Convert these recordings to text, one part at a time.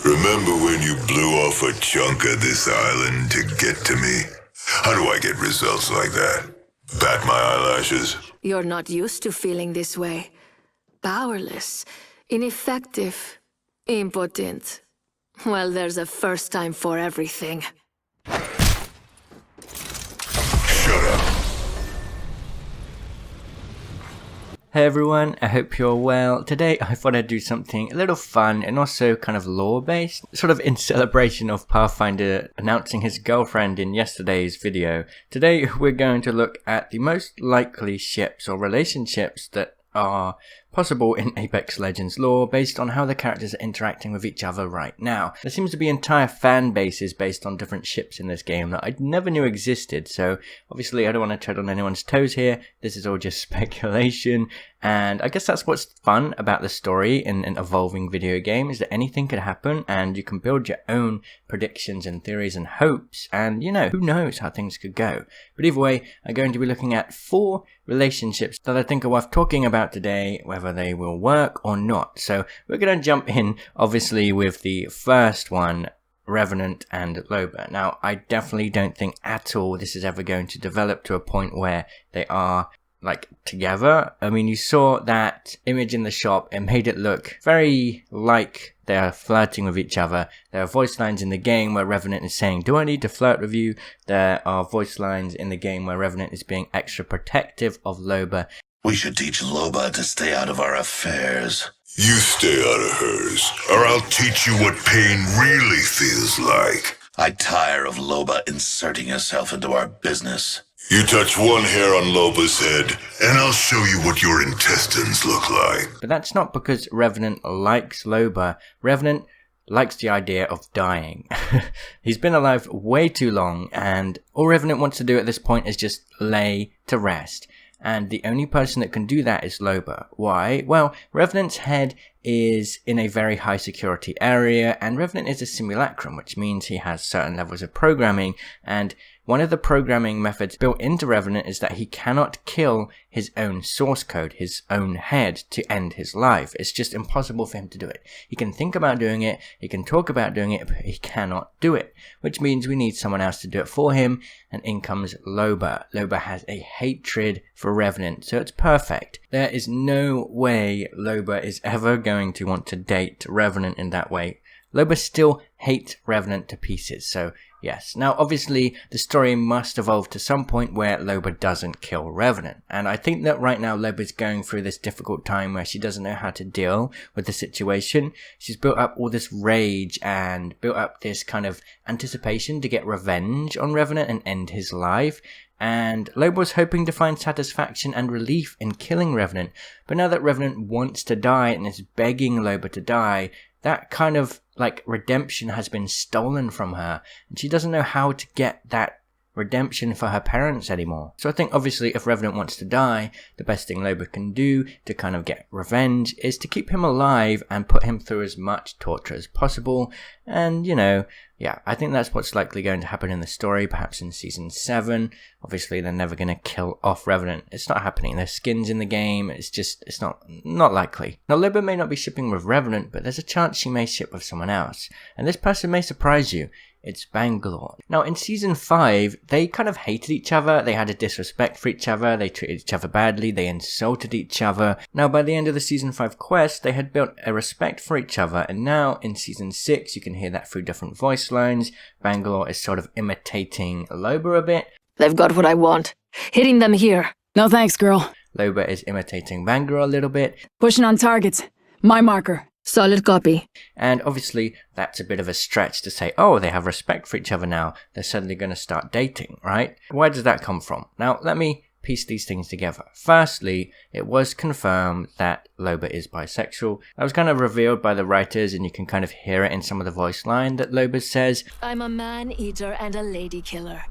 Remember when you blew off a chunk of this island to get to me? How do I get results like that? Bat my eyelashes? You're not used to feeling this way. Powerless, ineffective, impotent. Well, there's a first time for everything. Shut up. Hey everyone, I hope you're well. Today I thought I'd do something a little fun and also kind of lore-based, sort of in celebration of Pathfinder announcing his girlfriend in yesterday's video. Today we're going to look at the most likely ships or relationships that are possible in Apex Legends lore based on how the characters are interacting with each other right now. There seems to be entire fan bases based on different ships in this game that I never knew existed, so obviously I don't want to tread on anyone's toes here. This is all just speculation, and I guess that's what's fun about the story in an evolving video game, is that anything could happen and you can build your own predictions and theories and hopes, and you know, who knows how things could go. But either way, I'm going to be looking at 4 relationships that I think are worth talking about today, whether they will work or not. So we're going to jump in obviously with the first one, Revenant and Loba. Now I definitely don't think at all this is ever going to develop to a point where they are like together. I mean, you saw that image in the shop, it made it look very like they're flirting with each other. There are voice lines in the game where Revenant is saying, "Do I need to flirt with you?" There are voice lines in the game where Revenant is being extra protective of Loba. We should teach Loba to stay out of our affairs. You stay out of hers, or I'll teach you what pain really feels like. I tire of Loba inserting herself into our business. You touch one hair on Loba's head, and I'll show you what your intestines look like. But that's not because Revenant likes Loba. Revenant likes the idea of dying. He's been alive way too long, and all Revenant wants to do at this point is just lay to rest. And the only person that can do that is Loba. Why? Well, Revenant's head is in a very high security area, and Revenant is a simulacrum, which means he has certain levels of programming, and one of the programming methods built into Revenant is that he cannot kill his own source code, his own head, to end his life. It's just impossible for him to do it. He can think about doing it, he can talk about doing it, but he cannot do it. Which means we need someone else to do it for him, and in comes Loba. Loba has a hatred for Revenant, so it's perfect. There is no way Loba is ever going to want to date Revenant in that way. Loba still hates Revenant to pieces, so yes. Now obviously the story must evolve to some point where Loba doesn't kill Revenant, and I think that right now Loba's going through this difficult time where she doesn't know how to deal with the situation. She's built up all this rage and built up this kind of anticipation to get revenge on Revenant and end his life. And Loba was hoping to find satisfaction and relief in killing Revenant, but now that Revenant wants to die and is begging Loba to die, that kind of like redemption has been stolen from her, and she doesn't know how to get that redemption for her parents anymore. So I think obviously if Revenant wants to die, the best thing Loba can do to kind of get revenge is to keep him alive and put him through as much torture as possible. And you know, yeah, I think that's what's likely going to happen in the story, perhaps in season 7. Obviously they're never going to kill off Revenant. It's not happening. There's skins in the game. It's not likely. Now Loba may not be shipping with Revenant, but there's a chance she may ship with someone else, and this person may surprise you. It's Bangalore. Now in season 5, they kind of hated each other, they had a disrespect for each other, they treated each other badly, they insulted each other. Now by the end of the season 5 quest, they had built a respect for each other, and now in season 6, you can hear that through different voice lines. Bangalore is sort of imitating Loba a bit. They've got what I want. Hitting them here. No thanks, girl. Loba is imitating Bangalore a little bit. Pushing on targets. My marker. Solid copy. And obviously that's a bit of a stretch to say, oh, they have respect for each other now, they're suddenly going to start dating, right? Where does that come from? Now let me piece these things together. Firstly, it was confirmed that Loba is bisexual. That was kind of revealed by the writers, and you can kind of hear it in some of the voice line that Loba says, I'm a man-eater and a lady killer.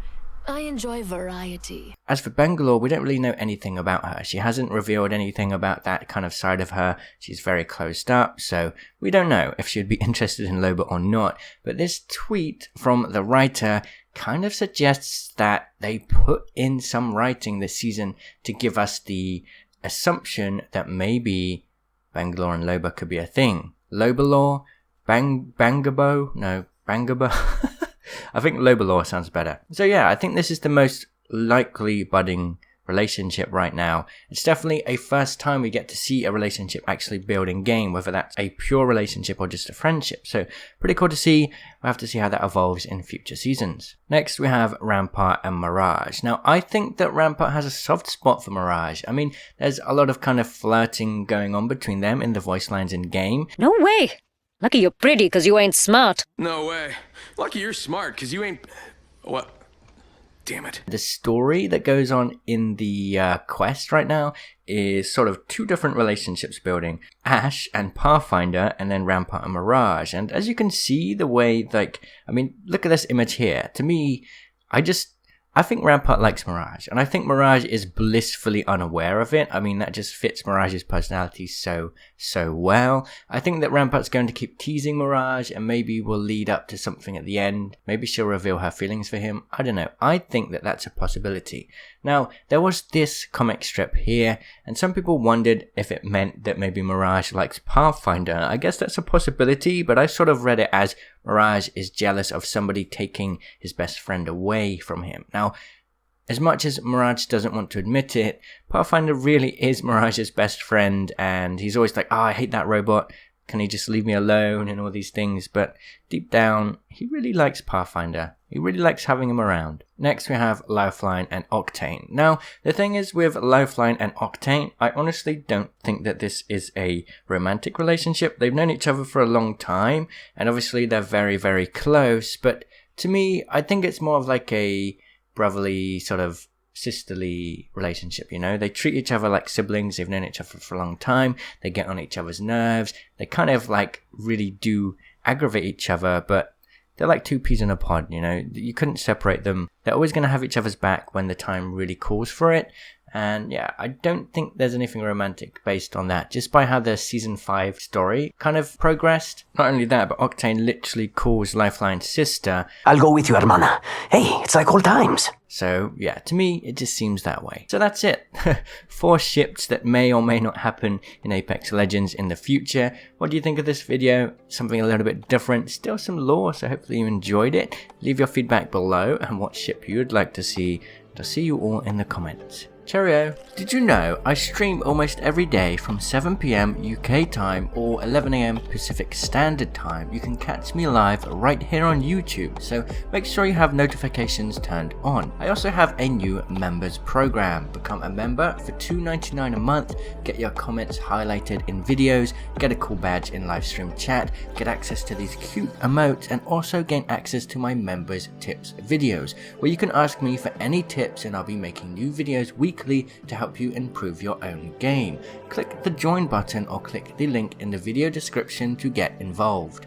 I enjoy variety. As for Bangalore, we don't really know anything about her. She hasn't revealed anything about that kind of side of her. She's very closed up, so we don't know if she'd be interested in Loba or not. But this tweet from the writer kind of suggests that they put in some writing this season to give us the assumption that maybe Bangalore and Loba could be a thing. Loba lore, Bangabo? No, Bangabo? I think Loba sounds better. So yeah, I think this is the most likely budding relationship right now. It's definitely a first time we get to see a relationship actually build in game, whether that's a pure relationship or just a friendship. So pretty cool to see. We'll have to see how that evolves in future seasons. Next we have Rampart and Mirage. Now I think that Rampart has a soft spot for Mirage. I mean, there's a lot of kind of flirting going on between them in the voice lines in game. No way! Lucky you're pretty cause you ain't smart. No way. Lucky you're smart, cause you ain't... What? Damn it. The story that goes on in the quest right now is sort of two different relationships building. Ash and Pathfinder, and then Rampart and Mirage. And as you can see, the way, like, I mean, look at this image here. To me, I think Rampart likes Mirage, and I think Mirage is blissfully unaware of it. I mean, that just fits Mirage's personality so well. I think that Rampart's going to keep teasing Mirage, and maybe will lead up to something at the end. Maybe she'll reveal her feelings for him. I don't know. I think that that's a possibility. Now, there was this comic strip here, and some people wondered if it meant that maybe Mirage likes Pathfinder. I guess that's a possibility, but I sort of read it as Mirage is jealous of somebody taking his best friend away from him. Now, as much as Mirage doesn't want to admit it, Pathfinder really is Mirage's best friend, and he's always like, oh, I hate that robot. Can he just leave me alone and all these things? But deep down, he really likes Pathfinder. He really likes having him around. Next we have Lifeline and Octane. Now, the thing is with Lifeline and Octane, I honestly don't think that this is a romantic relationship. They've known each other for a long time, and obviously they're very, very close. But to me, I think it's more of like a brotherly sort of sisterly relationship, you know? They treat each other like siblings. They've known each other for a long time. They get on each other's nerves. They kind of like really do aggravate each other, but they're like two peas in a pod, you know? You couldn't separate them. They're always going to have each other's back when the time really calls for it. And yeah, I don't think there's anything romantic based on that, just by how the season 5 story kind of progressed. Not only that, but Octane literally calls Lifeline's sister. I'll go with you, hermana. Hey, it's like old times. So yeah, to me, it just seems that way. So that's it. 4 ships that may or may not happen in Apex Legends in the future. What do you think of this video? Something a little bit different, still some lore, so hopefully you enjoyed it. Leave your feedback below and what ship you'd like to see. I'll see you all in the comments. Cheerio! Did you know I stream almost every day from 7 PM UK time or 11 AM Pacific Standard Time? You can catch me live right here on YouTube, so make sure you have notifications turned on. I also have a new members program. Become a member for $2.99 a month, get your comments highlighted in videos, get a cool badge in live stream chat, get access to these cute emotes, and also gain access to my members tips videos, where you can ask me for any tips and I'll be making new videos weekly to help you improve your own game. Click the join button or click the link in the video description to get involved.